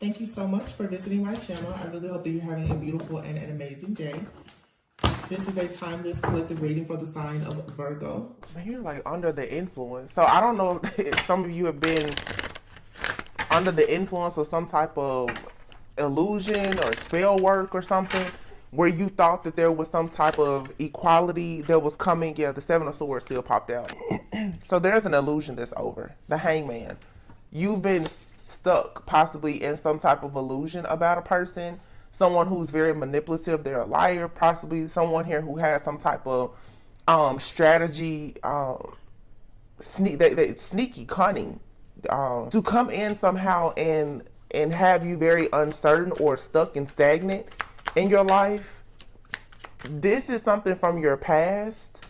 Thank you so much for visiting my channel. I really hope that you're having a beautiful and an amazing day. This is a timeless collective reading for the sign of Virgo. You're like under the influence. So I don't know if some of you have been under the influence of some type of illusion or spell work or something, where you thought that there was some type of equality that was coming. Yeah, the Seven of Swords still popped out. So there's an illusion that's over. The Hangman. You've been stuck possibly in some type of illusion about a person. Someone who's very manipulative. They're a liar. Possibly someone here who has some type of strategy, sneaky, cunning, to come in somehow and have you very uncertain or stuck and stagnant in your life. This is something from your past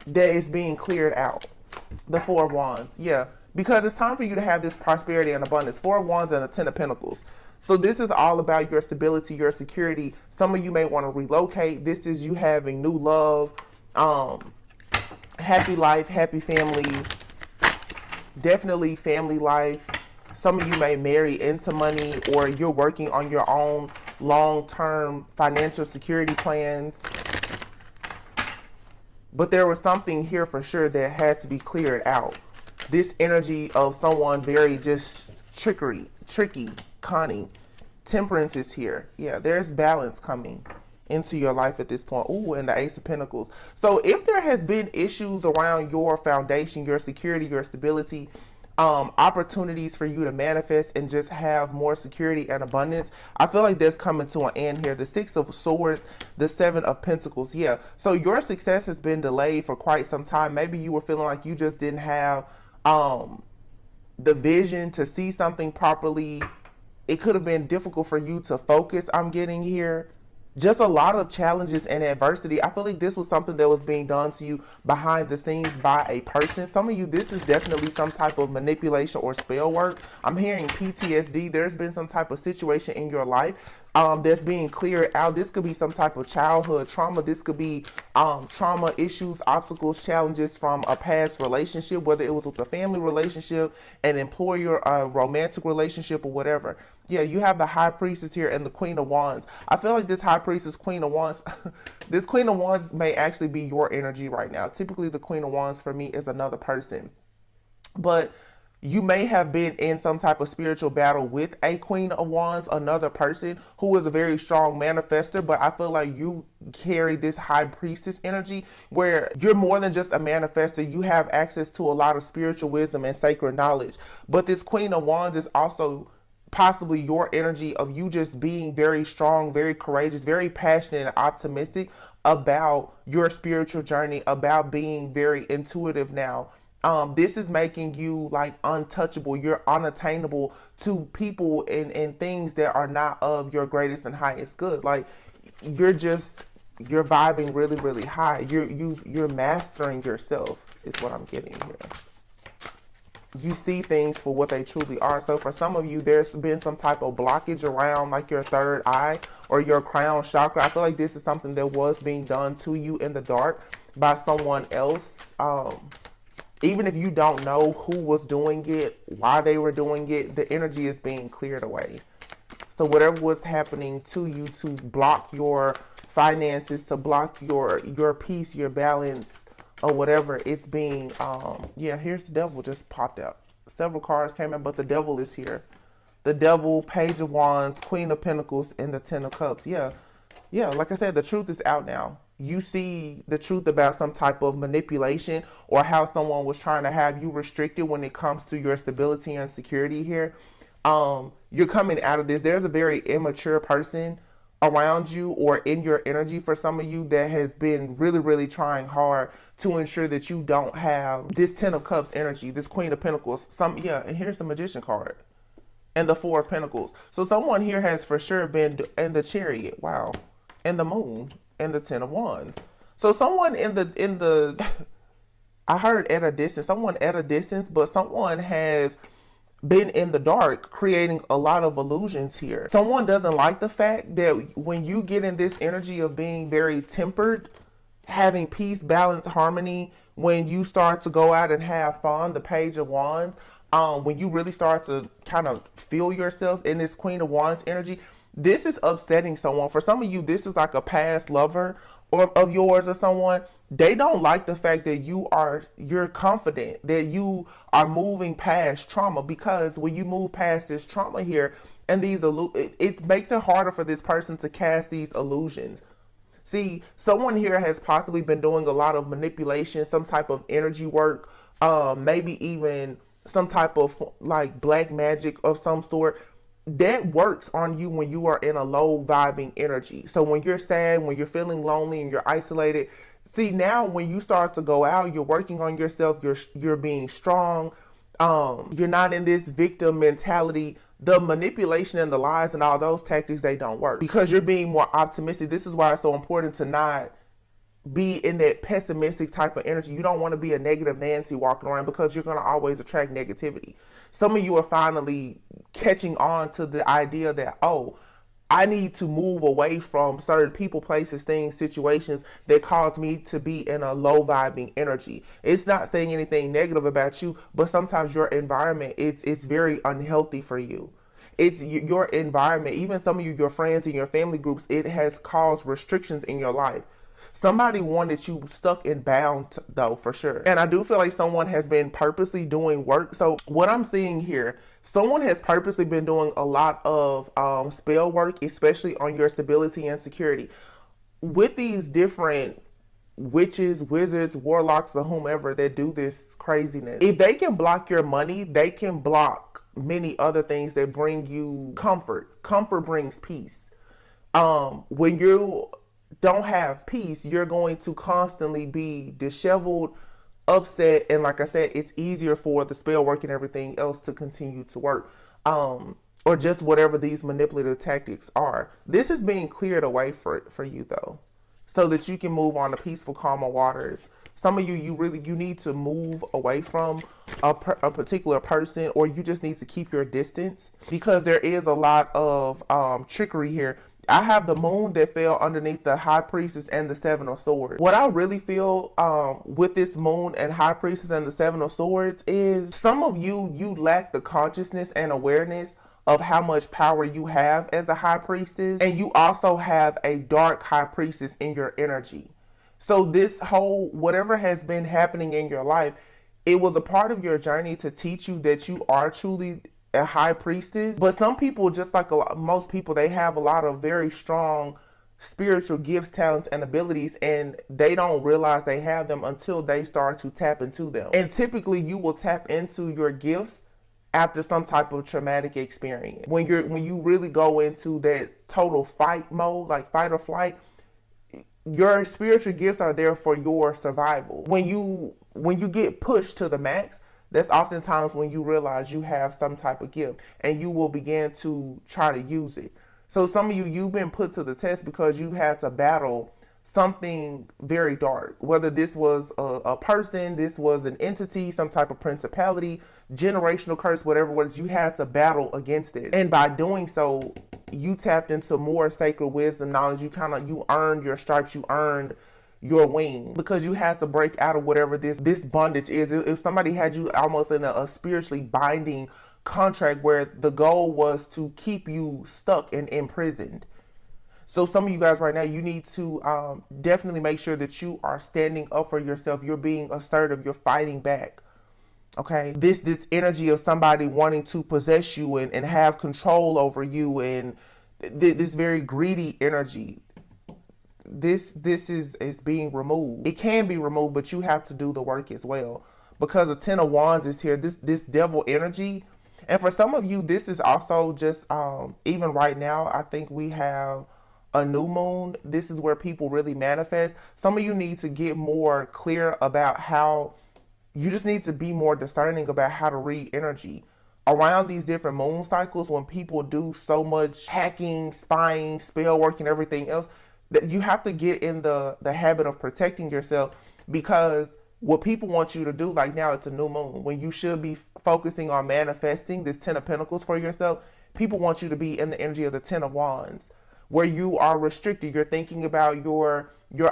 that is being cleared out. The Four of Wands, yeah, because it's time for you to have this prosperity and abundance. Four of Wands and the Ten of Pentacles. So this is all about your stability, your security. Some of you may want to relocate. This is you having new love, happy life, happy family, definitely family life. Some of you may marry into money, or you're working on your own long-term financial security plans. But there was something here for sure that had to be cleared out. This energy of someone very just tricky, cunning. Temperance is here. Yeah, there's balance coming into your life at this point. Ooh, and the Ace of Pentacles. So if there has been issues around your foundation, your security, your stability, opportunities for you to manifest and just have more security and abundance, I feel like that's coming to an end here. The Six of Swords, the Seven of Pentacles. Yeah, so your success has been delayed for quite some time. Maybe you were feeling like you just didn't have the vision to see something properly. It could have been difficult for you to focus. I'm getting here just a lot of challenges and adversity. I feel like this was something that was being done to you behind the scenes by a person. Some of you, this is definitely some type of manipulation or spell work. I'm hearing PTSD. There's been some type of situation in your life that's being cleared out. This could be some type of childhood trauma. This could be trauma issues, obstacles, challenges from a past relationship, whether it was with a family relationship, an employer, a romantic relationship, or whatever. Yeah, you have the High Priestess here and the Queen of Wands. I feel like this High Priestess, Queen of Wands, this Queen of Wands may actually be your energy right now. Typically, the Queen of Wands for me is another person. But you may have been in some type of spiritual battle with a Queen of Wands, another person who is a very strong manifester. But I feel like you carry this High Priestess energy where you're more than just a manifester. You have access to a lot of spiritual wisdom and sacred knowledge. But this Queen of Wands is also possibly your energy of you just being very strong, very courageous, very passionate and optimistic about your spiritual journey, about being very intuitive now. This is making you like untouchable. You're unattainable to people and things that are not of your greatest and highest good. Like you're vibing really, really high. You're mastering yourself is what I'm getting here. You see things for what they truly are. So for some of you, there's been some type of blockage around like your third eye or your crown chakra. I feel like this is something that was being done to you in the dark by someone else. Even if you don't know who was doing it, why they were doing it, the energy is being cleared away. So whatever was happening to you to block your finances, to block your peace, your balance, or whatever, it's being, yeah, here's the Devil just popped out. Several cards came out, but the Devil is here. The Devil, Page of Wands, Queen of Pentacles, and the Ten of Cups. Yeah, like I said, the truth is out now. You see the truth about some type of manipulation or how someone was trying to have you restricted when it comes to your stability and security here. You're coming out of this. There's a very immature person around you or in your energy for some of you that has been really, really trying hard to ensure that you don't have this Ten of Cups energy, this Queen of Pentacles. And here's the Magician card and the Four of Pentacles. So someone here has for sure been in the Chariot, wow, and the Moon and the Ten of Wands. So someone in the I heard at a distance, someone at a distance, but someone has been in the dark creating a lot of illusions here. Someone doesn't like the fact that when you get in this energy of being very tempered, having peace, balance, harmony, when you start to go out and have fun, the Page of Wands, when you really start to kind of feel yourself in this Queen of Wands energy, this is upsetting someone. For some of you, this is like a past lover or of yours or someone. They don't like the fact that you're confident that you are moving past trauma, because when you move past this trauma here and it makes it harder for this person to cast these illusions. See, someone here has possibly been doing a lot of manipulation, some type of energy work, maybe even some type of like black magic of some sort that works on you when you are in a low vibing energy. So when you're sad, when you're feeling lonely and you're isolated, see, now when you start to go out, you're working on yourself, you're being strong, you're not in this victim mentality. The manipulation and the lies and all those tactics, they don't work because you're being more optimistic. This is why it's so important to not be in that pessimistic type of energy. You don't want to be a negative Nancy walking around, because you're going to always attract negativity. Some of you are finally catching on to the idea that, oh, I need to move away from certain people, places, things, situations that cause me to be in a low vibing energy. It's not saying anything negative about you, but sometimes your environment, it's very unhealthy for you. It's your environment, even some of you, your friends and your family groups, it has caused restrictions in your life. Somebody wanted you stuck and bound, though, for sure. And I do feel like someone has been purposely doing work. So what I'm seeing here, someone has purposely been doing a lot of spell work, especially on your stability and security. With these different witches, wizards, warlocks, or whomever that do this craziness, if they can block your money, they can block many other things that bring you comfort. Comfort brings peace. When you don't have peace, you're going to constantly be disheveled, upset, and like I said, it's easier for the spell work and everything else to continue to work, or just whatever these manipulative tactics are. This is being cleared away for you, though, so that you can move on to peaceful, calmer waters. Some of you, you need to move away from a particular person, or you just need to keep your distance, because there is a lot of trickery here. I have the moon that fell underneath the high priestess and the seven of swords. What I really feel with this moon and high priestess and the seven of swords is some of you lack the consciousness and awareness of how much power you have as a high priestess. And you also have a dark high priestess in your energy. So this whole, whatever has been happening in your life, it was a part of your journey to teach you that you are truly a high priestess. But some people, just like most people, they have a lot of very strong spiritual gifts, talents, and abilities, and they don't realize they have them until they start to tap into them. And typically you will tap into your gifts after some type of traumatic experience. When you really go into that total fight mode, like fight or flight, your spiritual gifts are there for your survival. When you get pushed to the max, that's oftentimes when you realize you have some type of gift, and you will begin to try to use it. So some of you've been put to the test because you had to battle something very dark. Whether this was a person, this was an entity, some type of principality, generational curse, whatever it was, you had to battle against it. And by doing so, you tapped into more sacred wisdom, knowledge. You earned your stripes, you earned your wing, because you had to break out of whatever this bondage is. If somebody had you almost in a spiritually binding contract where the goal was to keep you stuck and imprisoned. So some of you guys right now, you need to definitely make sure that you are standing up for yourself. You're being assertive. You're fighting back. Okay, this energy of somebody wanting to possess you and have control over you, and this very greedy energy, this is being removed. It can be removed, but you have to do the work as well, because the Ten of Wands is here. This devil energy, and for some of you, this is also just even right now, I think we have a new moon. This is where people really manifest. Some of you need to get more clear about how you just need to be more discerning about how to read energy around these different moon cycles. When people do so much hacking, spying, spell work, and everything else, that you have to get in the habit of protecting yourself, because what people want you to do, like now it's a new moon, when you should be focusing on manifesting this Ten of Pentacles for yourself, people want you to be in the energy of the Ten of Wands, where you are restricted. You're thinking about your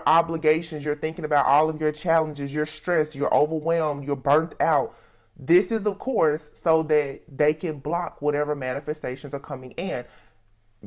obligations. You're thinking about all of your challenges. You're stressed. You're overwhelmed. You're burnt out. This is, of course, so that they can block whatever manifestations are coming in.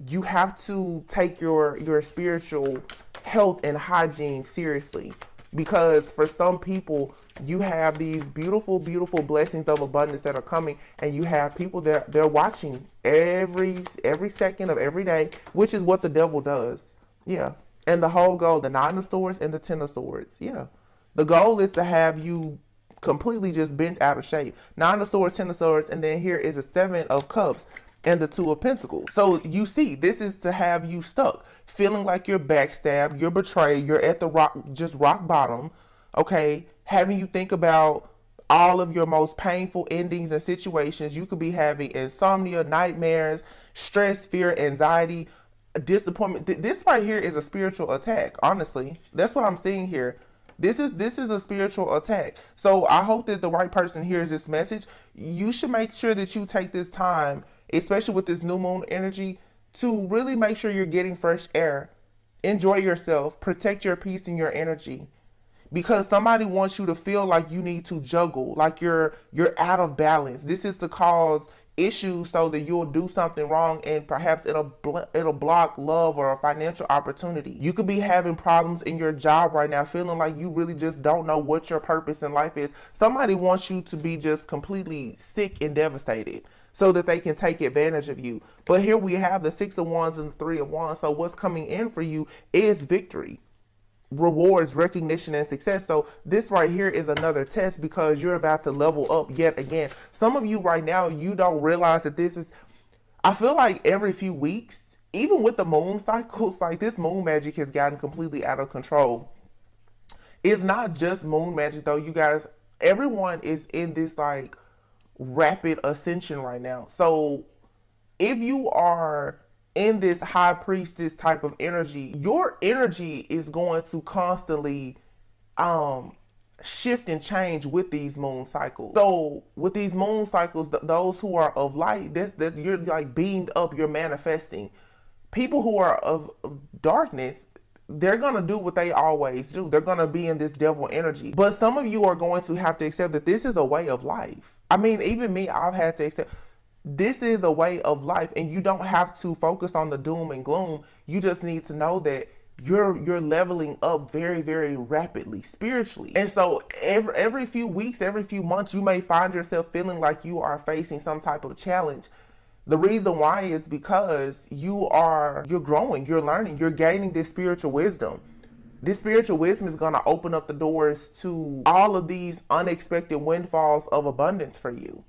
You have to take your spiritual health and hygiene seriously, because for some people you have these beautiful blessings of abundance that are coming, and you have people that they're watching every second of every day, which is what the devil does. Yeah. And the whole goal, the 9 of swords and the 10 of swords. Yeah. The goal is to have you completely just bent out of shape. 9 of swords, 10 of swords, and then here is a 7 of cups and the 2 of pentacles. So you see, this is to have you stuck, feeling like you're backstabbed, you're betrayed, you're at the rock bottom, okay? Having you think about all of your most painful endings and situations. You could be having insomnia, nightmares, stress, fear, anxiety, disappointment. This right here is a spiritual attack, honestly. That's what I'm seeing here. This is a spiritual attack. So I hope that the right person hears this message. You should make sure that you take this time, especially with this new moon energy, to really make sure you're getting fresh air. Enjoy yourself. Protect your peace and your energy. Because somebody wants you to feel like you need to juggle, like you're out of balance. This is to cause issues so that you'll do something wrong, and perhaps it'll block love or a financial opportunity. You could be having problems in your job right now, feeling like you really just don't know what your purpose in life is. Somebody wants you to be just completely sick and devastated so that they can take advantage of you. But here we have the 6 of Wands and the 3 of Wands. So what's coming in for you is victory, rewards, recognition, and success. So this right here is another test, because you're about to level up yet again. Some of you right now, you don't realize that this is, I feel like every few weeks, even with the moon cycles, like this moon magic has gotten completely out of control. It's not just moon magic though, you guys. Everyone is in this like rapid ascension right now. So if you are in this high priestess type of energy, your energy is going to constantly shift and change with these moon cycles. So with these moon cycles, those who are of light, that you're like beamed up, you're manifesting. People who are of darkness, they're going to do what they always do. They're going to be in this devil energy. But some of you are going to have to accept that this is a way of life. I mean, even me, I've had to accept this is a way of life, and you don't have to focus on the doom and gloom. You just need to know that you're leveling up very, very rapidly spiritually. And so every few weeks, every few months, you may find yourself feeling like you are facing some type of challenge. The reason why is because you're growing, you're learning, you're gaining this spiritual wisdom. This spiritual wisdom is going to open up the doors to all of these unexpected windfalls of abundance for you.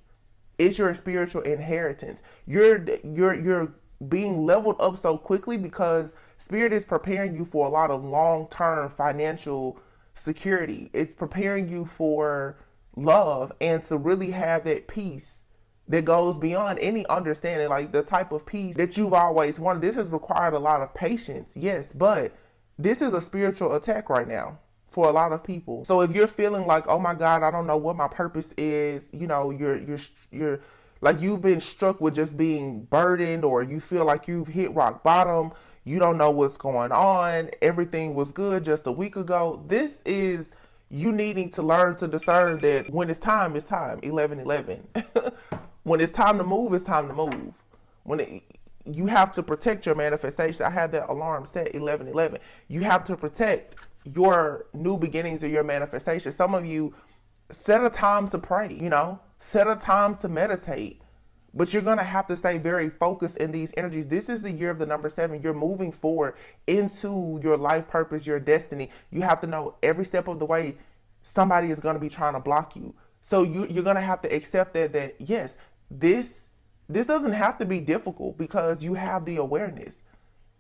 It's your spiritual inheritance. You're being leveled up so quickly because Spirit is preparing you for a lot of long-term financial security. It's preparing you for love and to really have that peace that goes beyond any understanding, like the type of peace that you've always wanted. This has required a lot of patience, yes, but this is a spiritual attack right now for a lot of people. So if you're feeling like, oh my God, I don't know what my purpose is, you know, you're like you've been struck with just being burdened, or you feel like you've hit rock bottom, you don't know what's going on, everything was good just a week ago. This is you needing to learn to discern that when it's time, 11-11. When it's time to move, it's time to move. You have to protect your manifestation. I had that alarm set, 11-11. You have to protect your new beginnings or your manifestation. Some of you set a time to pray, set a time to meditate, but you're going to have to stay very focused in these energies. This is the year of the number 7. You're moving forward into your life purpose, your destiny. You have to know every step of the way somebody is going to be trying to block you. So you're going to have to accept that yes, this doesn't have to be difficult because you have the awareness.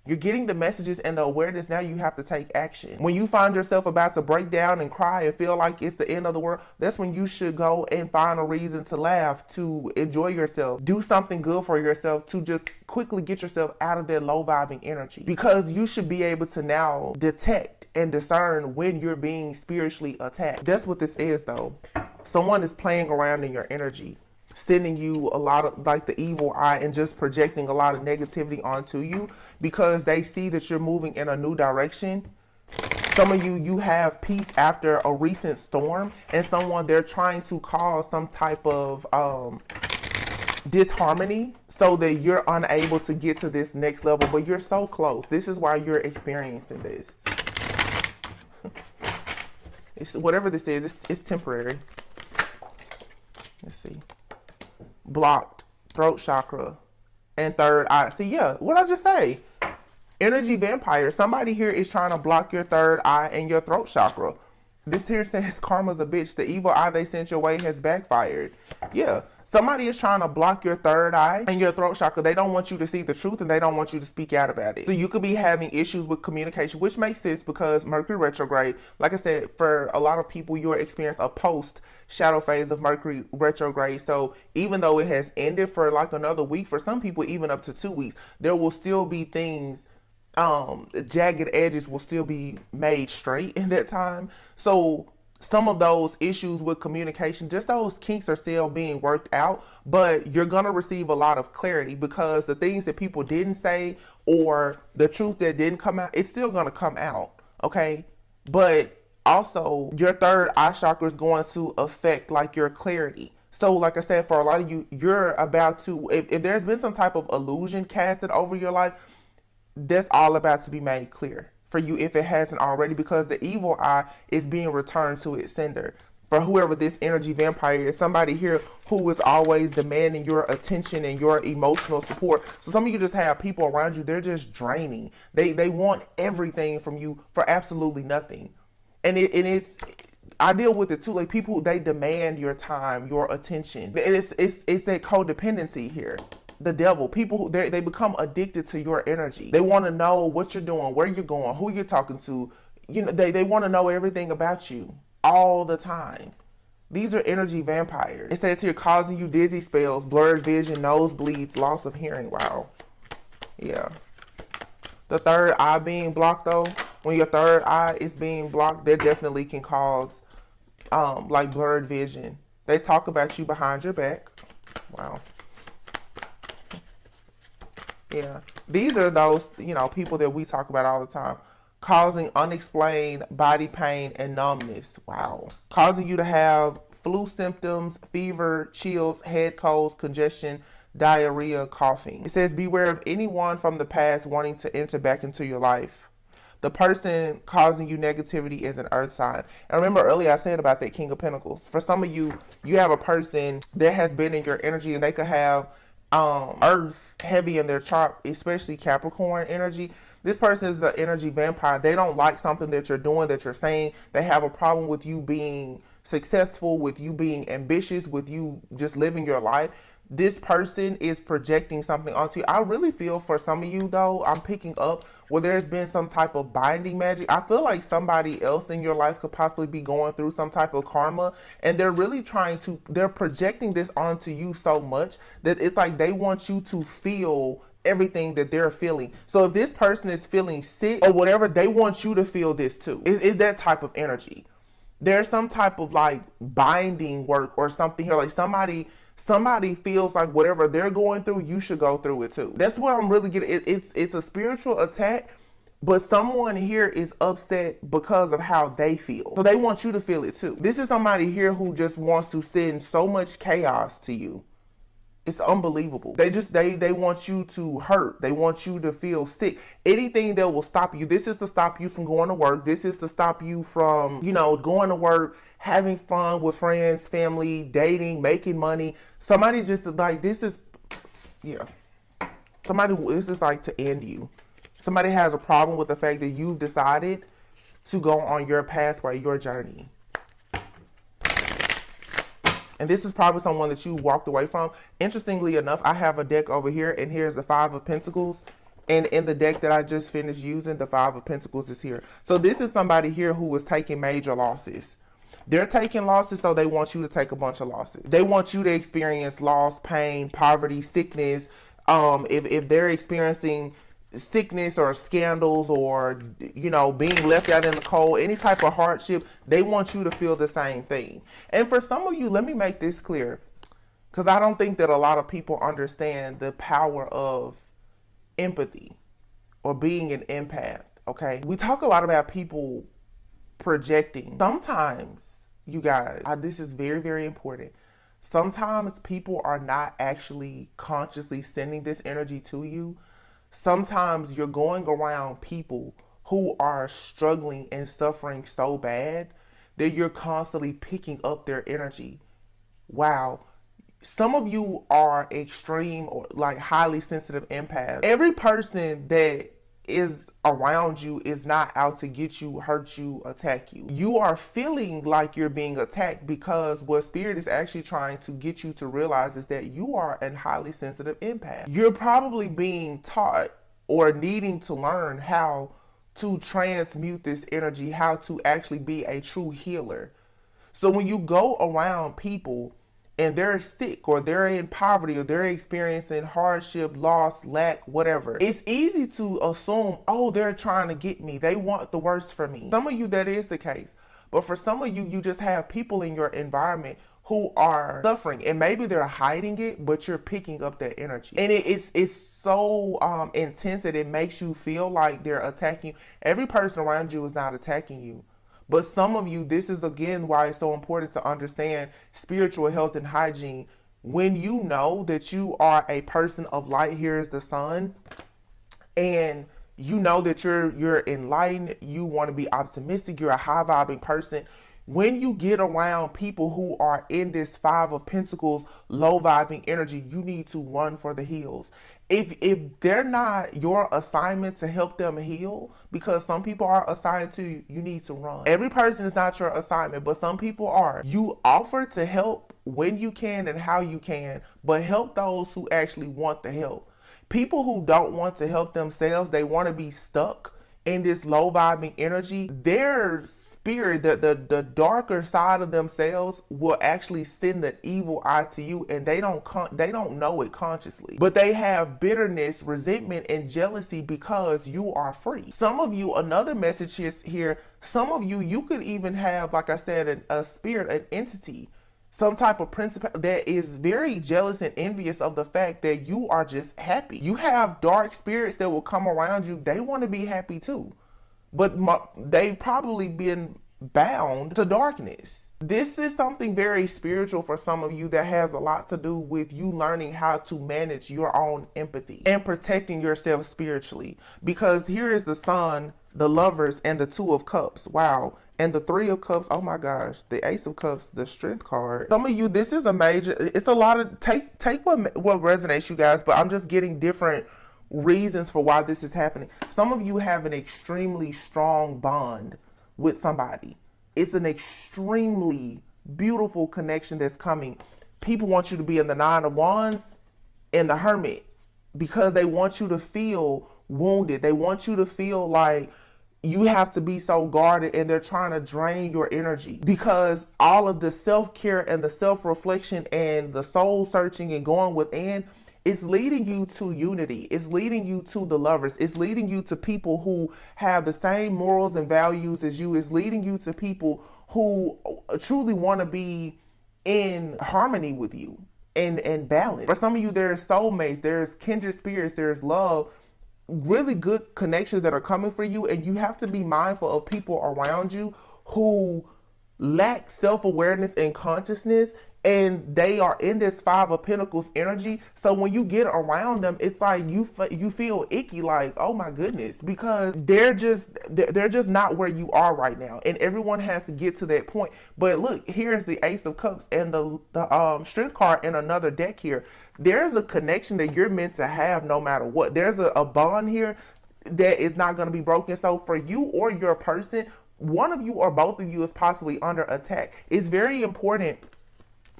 You're getting the messages and the awareness. Now you have to take action. When you find yourself about to break down and cry and feel like it's the end of the world, that's when you should go and find a reason to laugh, to enjoy yourself, do something good for yourself, to just quickly get yourself out of that low vibing energy. Because you should be able to now detect and discern when you're being spiritually attacked. That's what this is though. Someone is playing around in your energy, sending you a lot of like the evil eye and just projecting a lot of negativity onto you because they see that you're moving in a new direction. Some of you, you have peace after a recent storm, and someone, they're trying to cause some type of disharmony so that you're unable to get to this next level, but you're so close. This is why you're experiencing this. It's, whatever this is, it's temporary. Let's see. Blocked, throat chakra, and third eye. See, yeah, what I just say? Energy vampire. Somebody here is trying to block your third eye and your throat chakra. This here says karma's a bitch. The evil eye they sent your way has backfired. Yeah. Somebody is trying to block your third eye and your throat chakra. They don't want you to see the truth, and they don't want you to speak out about it. So you could be having issues with communication, which makes sense because Mercury retrograde, like I said, for a lot of people, you're experiencing a post shadow phase of Mercury retrograde. So even though it has ended for like another week, for some people, even up to 2 weeks, there will still be things, jagged edges will still be made straight in that time. So some of those issues with communication, just those kinks are still being worked out, but you're going to receive a lot of clarity because the things that people didn't say or the truth that didn't come out, it's still going to come out. Okay. But also your third eye chakra is going to affect like your clarity. So like I said, for a lot of you, you're about to, if there's been some type of illusion casted over your life, that's all about to be made clear for you if it hasn't already, because the evil eye is being returned to its sender. For whoever this energy vampire is, somebody here who is always demanding your attention and your emotional support. So some of you just have people around you, they're just draining. They want everything from you for absolutely nothing. And it's, I deal with it too. Like people, they demand your time, your attention. It's that codependency here. The devil, people who they become addicted to your energy. They want to know what you're doing, where you're going, who you're talking to. You know, they want to know everything about you all the time. These are energy vampires. It says here, causing you dizzy spells, blurred vision, nosebleeds, loss of hearing. Wow. Yeah. The third eye being blocked though, when your third eye is being blocked, that definitely can cause like blurred vision. They talk about you behind your back. Wow. Yeah, these are those, you know, people that we talk about all the time. Causing unexplained body pain and numbness. Wow. Causing you to have flu symptoms, fever, chills, head colds, congestion, diarrhea, coughing. It says, beware of anyone from the past wanting to enter back into your life. The person causing you negativity is an earth sign. And remember earlier I said about that King of Pentacles. For some of you, you have a person that has been in your energy, and they could have earth heavy in their chart, especially Capricorn energy. This person is an energy vampire. They don't like something that you're doing, that you're saying. They have a problem with you being successful, with you being ambitious, with you just living your life. This person is projecting something onto you. I really feel for some of you though, I'm picking up where there's been some type of binding magic. I feel like somebody else in your life could possibly be going through some type of karma, and they're really they're projecting this onto you so much that it's like they want you to feel everything that they're feeling. So if this person is feeling sick or whatever, they want you to feel this too. It's that type of energy. There's some type of like binding work or something here, like somebody feels like whatever they're going through, you should go through it too. That's what I'm really getting. It's a spiritual attack, but someone here is upset because of how they feel. So they want you to feel it too. This is somebody here who just wants to send so much chaos to you. It's unbelievable. They want you to hurt. They want you to feel sick. Anything that will stop you. This is to stop you from going to work. This is to stop you from, you know, going to work, having fun with friends, family, dating, making money. Somebody just like, this is, yeah. This is like to end you. Somebody has a problem with the fact that you've decided to go on your pathway, your journey. And this is probably someone that you walked away from. Interestingly enough, I have a deck over here, and here's the Five of Pentacles. And in the deck that I just finished using, the Five of Pentacles is here. So this is somebody here who was taking major losses. They're taking losses, so they want you to take a bunch of losses. They want you to experience loss, pain, poverty, sickness. If they're experiencing sickness or scandals or, you know, being left out in the cold, any type of hardship, they want you to feel the same thing. And for some of you, let me make this clear, because I don't think that a lot of people understand the power of empathy or being an empath. Okay, we talk a lot about people projecting. Sometimes, you guys, this is very, very important. Sometimes people are not actually consciously sending this energy to you. Sometimes you're going around people who are struggling and suffering so bad that you're constantly picking up their energy. Wow. Some of you are extreme or like highly sensitive empaths. Every person that is around you is not out to get you, hurt you, attack you. You are feeling like you're being attacked because what spirit is actually trying to get you to realize is that you are a highly sensitive empath. You're probably being taught or needing to learn how to transmute this energy, how to actually be a true healer. So when you go around people and they're sick or they're in poverty or they're experiencing hardship, loss, lack, whatever, it's easy to assume, oh, they're trying to get me. They want the worst for me. Some of you, that is the case. But for some of you, you just have people in your environment who are suffering, and maybe they're hiding it, but you're picking up that energy. And it's so intense that it makes you feel like they're attacking you. Every person around you is not attacking you. But some of you, this is again why it's so important to understand spiritual health and hygiene. When you know that you are a person of light, here is the sun, and you know that you're enlightened, you want to be optimistic, you're a high vibing person. When you get around people who are in this Five of Pentacles, low vibing energy, you need to run for the hills. If they're not your assignment to help them heal, because some people are assigned to you, you need to run. Every person is not your assignment, but some people are. You offer to help when you can and how you can, but help those who actually want the help. People who don't want to help themselves, they want to be stuck in this low vibing energy. Their spirit, the darker side of themselves will actually send an evil eye to you, and they don't know it consciously, but they have bitterness, resentment, and jealousy because you are free. Some of you, another message is here, some of you could even have, like I said, a spirit, an entity, some type of principle that is very jealous and envious of the fact that you are just happy. You have dark spirits that will come around you. They want to be happy too, but they've probably been bound to darkness. This is something very spiritual for some of you that has a lot to do with you learning how to manage your own empathy and protecting yourself spiritually. Because here is the Sun, the Lovers, and the Two of Cups. Wow. And the Three of Cups. Oh my gosh. The Ace of Cups, the Strength card. Some of you, this is a major, it's a lot of, take what resonates, you guys, but I'm just getting different reasons for why this is happening. Some of you have an extremely strong bond with somebody. It's an extremely beautiful connection that's coming. People want you to be in the Nine of Wands and the Hermit because they want you to feel wounded. They want you to feel like you have to be so guarded, and they're trying to drain your energy because all of the self-care and the self-reflection and the soul searching and going within, it's leading you to unity. It's leading you to the Lovers. It's leading you to people who have the same morals and values as you. It's leading you to people who truly want to be in harmony with you and balance. For some of you, there's soulmates, there's kindred spirits, there's love, really good connections that are coming for you. And you have to be mindful of people around you who lack self-awareness and consciousness, and they are in this Five of Pentacles energy. So when you get around them, it's like you feel icky, like, oh my goodness, because they're just not where you are right now, and everyone has to get to that point. But look, here's the Ace of Cups and the Strength card in another deck here. There's a connection that you're meant to have no matter what. There's a bond here that is not going to be broken. So for you or your person, one of you or both of you is possibly under attack. It's very important.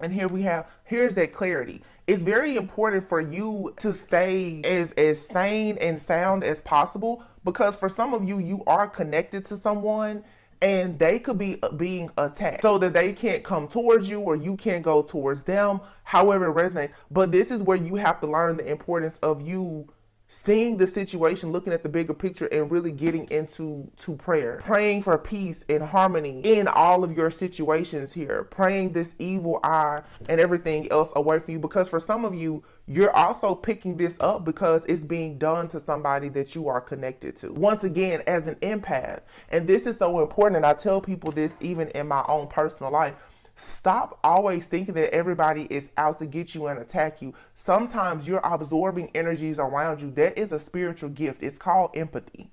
And here's that clarity. It's very important for you to stay as sane and sound as possible, because for some of you, you are connected to someone and they could be being attacked so that they can't come towards you or you can't go towards them, however it resonates. But this is where you have to learn the importance of you seeing the situation, looking at the bigger picture, and really getting into prayer, praying for peace and harmony in all of your situations here, praying this evil eye and everything else away from you, because for some of you, you're also picking this up because it's being done to somebody that you are connected to. Once again, as an empath, and this is so important, and I tell people this even in my own personal life, stop always thinking that everybody is out to get you and attack you. Sometimes you're absorbing energies around you. That is a spiritual gift. It's called empathy.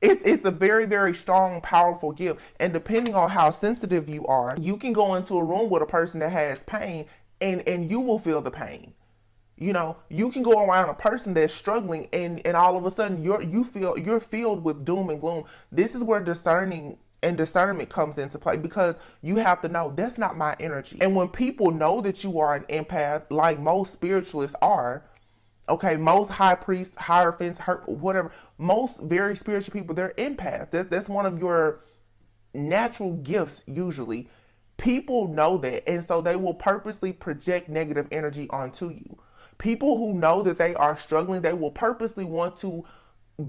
It's a very, very strong, powerful gift. And depending on how sensitive you are, you can go into a room with a person that has pain and you will feel the pain. You know, you can go around a person that's struggling and all of a sudden you're filled with doom and gloom. This is where discernment comes into play, because you have to know that's not my energy. And when people know that you are an empath, like most spiritualists are, okay, most high priests, hierophants, whatever, most very spiritual people, they're empaths. That's one of your natural gifts usually. People know that, and so they will purposely project negative energy onto you. People who know that they are struggling, they will purposely want to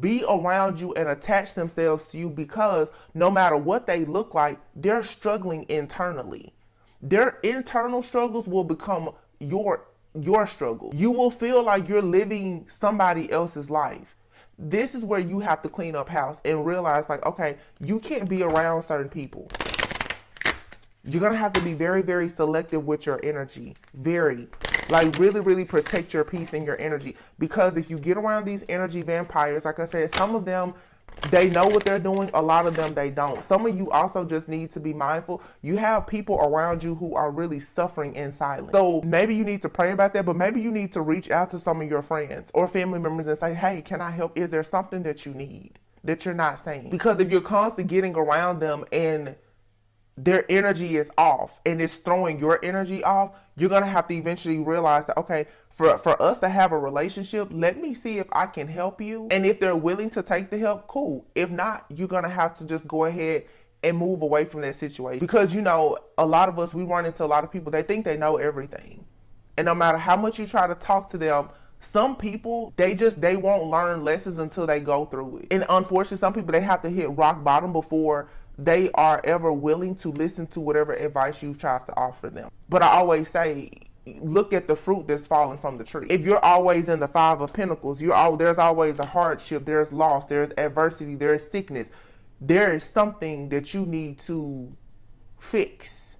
be around you and attach themselves to you, because no matter what they look like, they're struggling internally. Their internal struggles will become your struggle. You will feel like you're living somebody else's life. This is where you have to clean up house and realize, like, okay, you can't be around certain people. You're going to have to be very, very selective with your energy. Really, really protect your peace and your energy. Because if you get around these energy vampires, like I said, some of them, they know what they're doing. A lot of them, they don't. Some of you also just need to be mindful. You have people around you who are really suffering in silence. So maybe you need to pray about that, but maybe you need to reach out to some of your friends or family members and say, hey, can I help? Is there something that you need that you're not saying? Because if you're constantly getting around them and their energy is off and it's throwing your energy off, you're going to have to eventually realize that, okay, for us to have a relationship, let me see if I can help you. And if they're willing to take the help, cool. If not, you're going to have to just go ahead and move away from that situation. Because, you know, a lot of us, we run into a lot of people, they think they know everything. And no matter how much you try to talk to them, some people, they won't learn lessons until they go through it. And unfortunately, some people, they have to hit rock bottom before they are ever willing to listen to whatever advice you try to offer them. But I always say, look at the fruit that's falling from the tree. If you're always in the Five of Pentacles, there's always a hardship, there's loss, there's adversity, there's sickness. There is something that you need to fix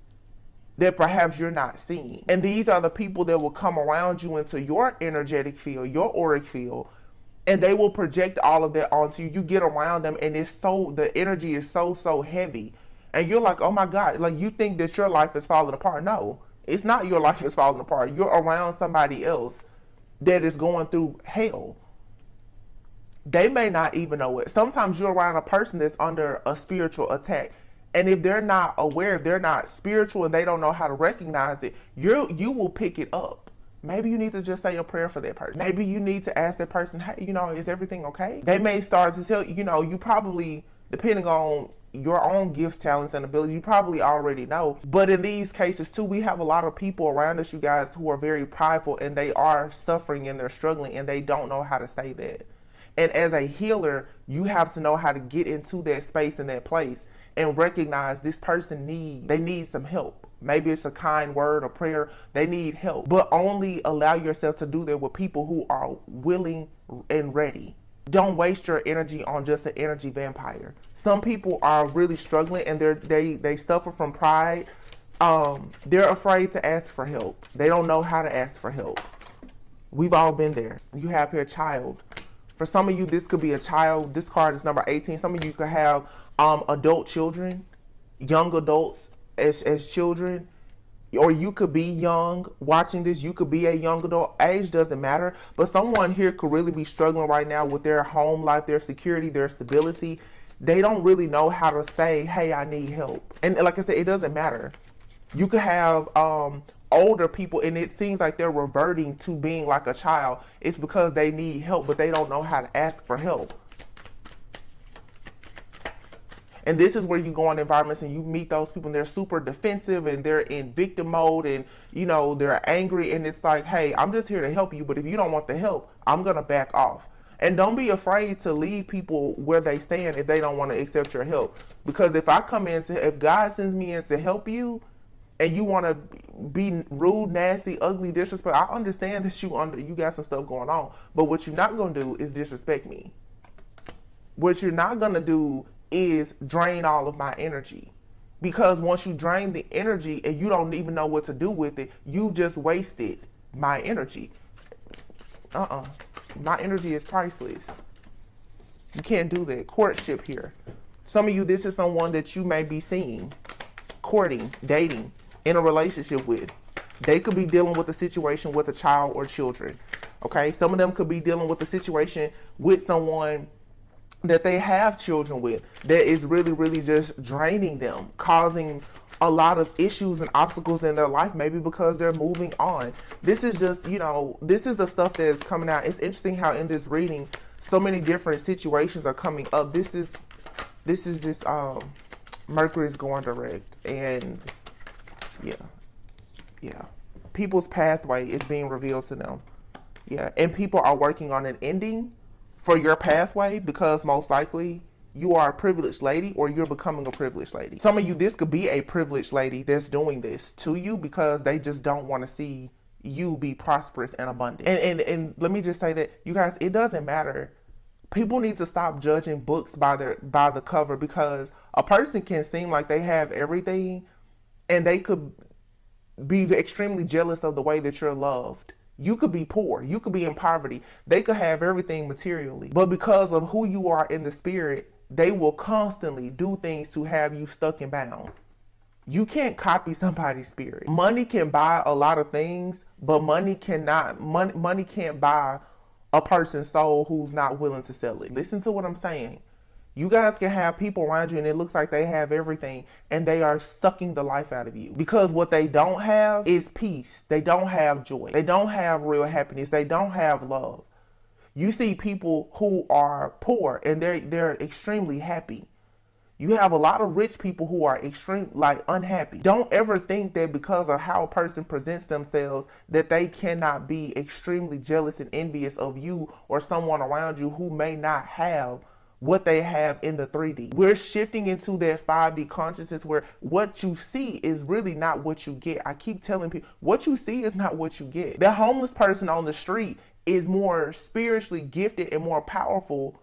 that perhaps you're not seeing. And these are the people that will come around you into your energetic field, your auric field, and they will project all of that onto you. You get around them and the energy is so heavy. And you're like, oh my God, like you think that your life is falling apart. No, it's not your life is falling apart. You're around somebody else that is going through hell. They may not even know it. Sometimes you're around a person that's under a spiritual attack. And if they're not aware, if they're not spiritual and they don't know how to recognize it, you will pick it up. Maybe you need to just say a prayer for that person. Maybe you need to ask that person, hey, you know, is everything okay? They may start to tell you, you probably, depending on your own gifts, talents, and ability, you probably already know. But in these cases too, we have a lot of people around us, you guys, who are very prideful and they are suffering and they're struggling and they don't know how to say that. And as a healer, you have to know how to get into that space and that place and recognize this person needs some help. Maybe it's a kind word, a prayer. They need help. But only allow yourself to do that with people who are willing and ready. Don't waste your energy on just an energy vampire. Some people are really struggling and they suffer from pride. They're afraid to ask for help. They don't know how to ask for help. We've all been there. You have here a child. For some of you, this could be a child. This card is number 18. Some of you could have adult children, young adults as children, or you could be young watching this. You could be a young adult. Age doesn't matter. But someone here could really be struggling right now with their home life, their security, their stability. They don't really know how to say, hey, I need help. And like I said, it doesn't matter. You could have older people and it seems like they're reverting to being like a child. It's because they need help, but they don't know how to ask for help. And this is where you go in environments and you meet those people and they're super defensive and they're in victim mode and, you know, they're angry. And it's like, hey, I'm just here to help you. But if you don't want the help, I'm going to back off. And don't be afraid to leave people where they stand if they don't want to accept your help. Because if if God sends me in to help you and you want to be rude, nasty, ugly, disrespectful, I understand that you got some stuff going on. But what you're not going to do is disrespect me. What you're not going to do is drain all of my energy. Because once you drain the energy and you don't even know what to do with it, you just wasted my energy. My energy is priceless. You can't do that. Courtship here. Some of you, this is someone that you may be seeing, courting, dating, in a relationship with. They could be dealing with a situation with a child or children. Okay? Some of them could be dealing with a situation with someone that they have children with that is really, really just draining them, causing a lot of issues and obstacles in their life, maybe because they're moving on. This is just, you know, this is the stuff that is coming out. It's interesting how in this reading, so many different situations are coming up. This is Mercury is going direct, and yeah. People's pathway is being revealed to them. Yeah, and people are working on an ending for your pathway because most likely you are a privileged lady or you're becoming a privileged lady. Some of you, this could be a privileged lady that's doing this to you because they just don't want to see you be prosperous and abundant. And let me just say that, you guys, it doesn't matter. People need to stop judging books by the cover, because a person can seem like they have everything and they could be extremely jealous of the way that you're loved. You could be poor. You could be in poverty. They could have everything materially. But because of who you are in the spirit, they will constantly do things to have you stuck and bound. You can't copy somebody's spirit. Money can buy a lot of things, but money can't buy a person's soul who's not willing to sell it. Listen to what I'm saying. You guys can have people around you and it looks like they have everything and they are sucking the life out of you, because what they don't have is peace. They don't have joy. They don't have real happiness. They don't have love. You see people who are poor and they're extremely happy. You have a lot of rich people who are unhappy. Don't ever think that because of how a person presents themselves that they cannot be extremely jealous and envious of you or someone around you who may not have what they have in the 3D. We're shifting into that 5D consciousness where what you see is really not what you get. I keep telling people, what you see is not what you get. The homeless person on the street is more spiritually gifted and more powerful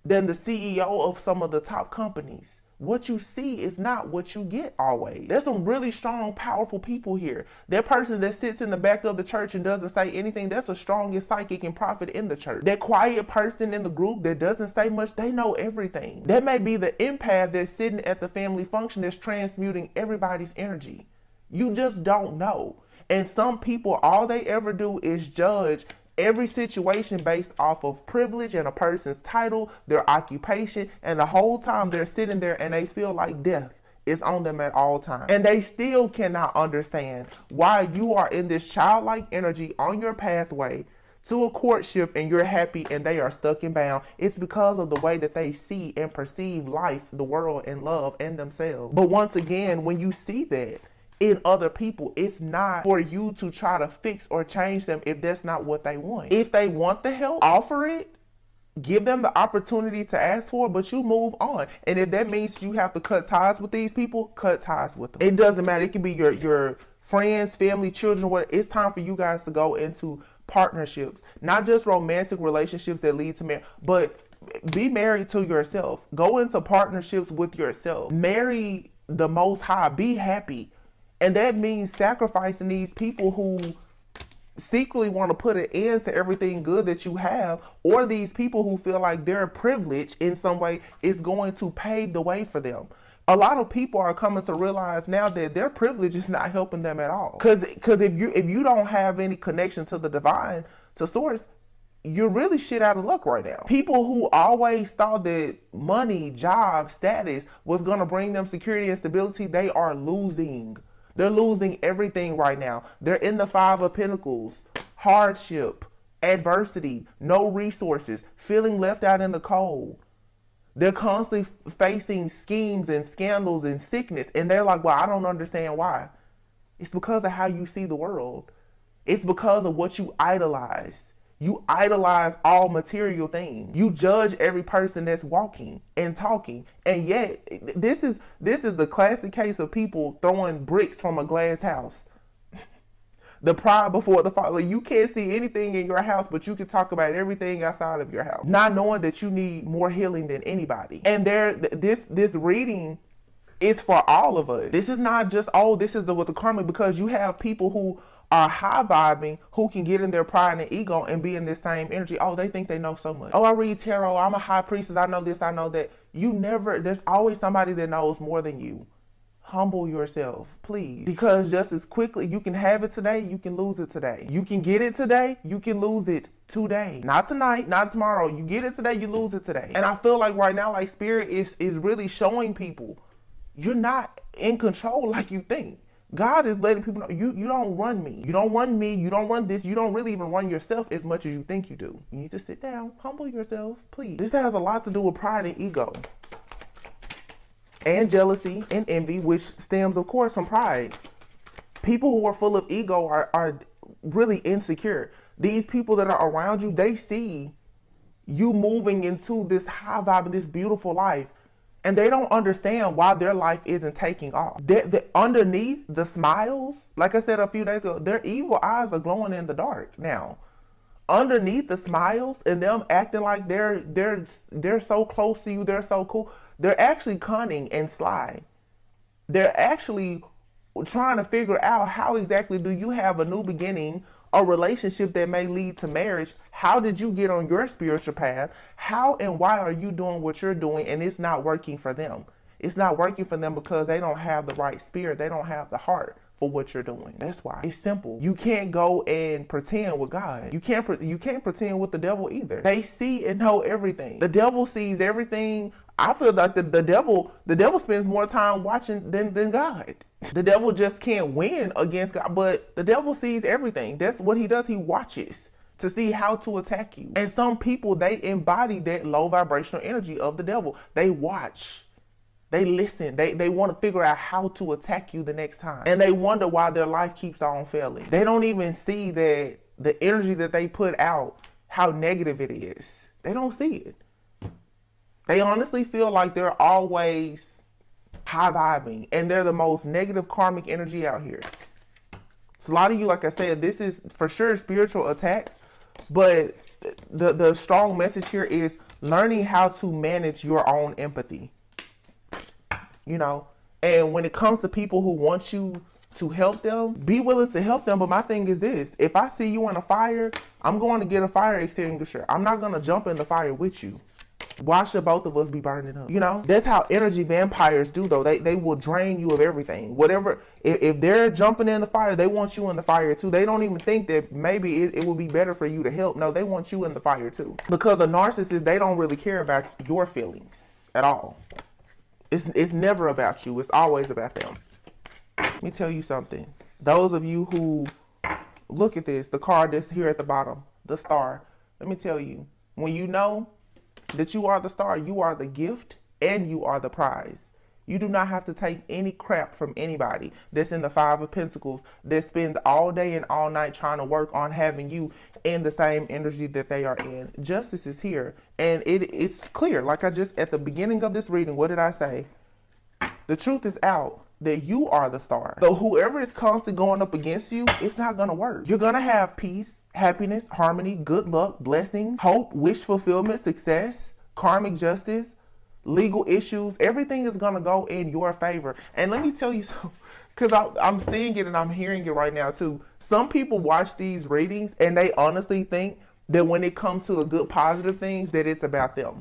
than the CEO of some of the top companies. What you see is not what you get always. There's some really strong, powerful people here. That person that sits in the back of the church and doesn't say anything, that's the strongest psychic and prophet in the church. That quiet person in the group that doesn't say much, they know everything. That may be the empath that's sitting at the family function that's transmuting everybody's energy. You just don't know. And some people, all they ever do is judge every situation based off of privilege and a person's title, their occupation, and the whole time they're sitting there and they feel like death is on them at all times. And they still cannot understand why you are in this childlike energy on your pathway to a courtship and you're happy and they are stuck and bound. It's because of the way that they see and perceive life, the world, and love, and themselves. But once again, when you see that in other people, it's not for you to try to fix or change them if that's not what they want. If they want the help, offer it, give them the opportunity to ask for it, but you move on. And if that means you have to cut ties with these people, cut ties with them. It doesn't matter. It can be your friends, family, children, what. It's time for you guys to go into partnerships, not just romantic relationships that lead to marriage, but be married to yourself. Go into partnerships with yourself. Marry the Most High. Be happy. And that means sacrificing these people who secretly want to put an end to everything good that you have, or these people who feel like their privilege in some way is going to pave the way for them. A lot of people are coming to realize now that their privilege is not helping them at all. Because if you don't have any connection to the divine, to source, you're really shit out of luck right now. People who always thought that money, job, status was going to bring them security and stability, they are losing. They're losing everything right now. They're in the 5 of Pentacles. Hardship, adversity, no resources, feeling left out in the cold. They're constantly facing schemes and scandals and sickness. And they're like, well, I don't understand why. It's because of how you see the world. It's because of what you idolize. You idolize all material things. You judge every person that's walking and talking. And yet, this is the classic case of people throwing bricks from a glass house. The pride before the fall. Like, you can't see anything in your house, but you can talk about everything outside of your house. Not knowing that you need more healing than anybody. And this reading is for all of us. This is not just, oh, this is with the karmic, because you have people who are high vibing, who can get in their pride and ego and be in this same energy. Oh, they think they know so much. Oh, I read tarot. I'm a high priestess. I know this. I know that. There's always somebody that knows more than you. Humble yourself, please. Because just as quickly, you can have it today, you can lose it today. You can get it today, you can lose it today. Not tonight, not tomorrow. You get it today, you lose it today. And I feel like right now, like, Spirit is really showing people you're not in control like you think. God is letting people know, you don't run me. You don't run me. You don't run this. You don't really even run yourself as much as you think you do. You need to sit down, humble yourself, please. This has a lot to do with pride and ego. And jealousy and envy, which stems, of course, from pride. People who are full of ego are really insecure. These people that are around you, they see you moving into this high vibe and this beautiful life, and they don't understand why their life isn't taking off. Underneath the smiles, like I said a few days ago, their evil eyes are glowing in the dark now. Underneath the smiles and them acting like they're so close to you, they're so cool, they're actually cunning and sly. They're actually trying to figure out how exactly do you have a new beginning, a relationship that may lead to marriage. How did you get on your spiritual path? How and why are you doing what you're doing and it's not working for them? It's not working for them because they don't have the right spirit. They don't have the heart for what you're doing. That's why. It's simple. You can't go and pretend with God. You can't pretend with the devil either. They see and know everything. The devil sees everything. I feel like the devil spends more time watching than God. The devil just can't win against God, but the devil sees everything. That's what he does. He watches to see how to attack you. And some people, they embody that low vibrational energy of the devil. They watch. They listen. They want to figure out how to attack you the next time. And they wonder why their life keeps on failing. They don't even see that the energy that they put out, how negative it is. They don't see it. They honestly feel like they're always high vibing and they're the most negative karmic energy out here. So a lot of you, like I said, this is for sure spiritual attacks, but the strong message here is learning how to manage your own empathy. You know, and when it comes to people who want you to help them, be willing to help them. But my thing is this: if I see you in a fire, I'm going to get a fire extinguisher. I'm not going to jump in the fire with you. Why should both of us be burning up? You know, that's how energy vampires do, though. They will drain you of everything. Whatever, if they're jumping in the fire, they want you in the fire too. They don't even think that maybe it would be better for you to help. No, they want you in the fire too. Because a narcissist, they don't really care about your feelings at all. It's never about you. It's always about them. Let me tell you something. Those of you who look at this, the card that's here at the bottom, the star. Let me tell you, when you know that you are the star, you are the gift and you are the prize. You do not have to take any crap from anybody that's in the Five of Pentacles that spends all day and all night trying to work on having you in the same energy that they are in. Justice is here, and it's clear. Like I just, at the beginning of this reading, what did I say? The truth is out that you are the star. So whoever is constantly going up against you, it's not going to work. You're going to have peace, happiness, harmony, good luck, blessings, hope, wish fulfillment, success, karmic justice, legal issues. Everything is going to go in your favor. And let me tell you something, because I'm seeing it and I'm hearing it right now too. Some people watch these readings and they honestly think that when it comes to the good positive things, that it's about them.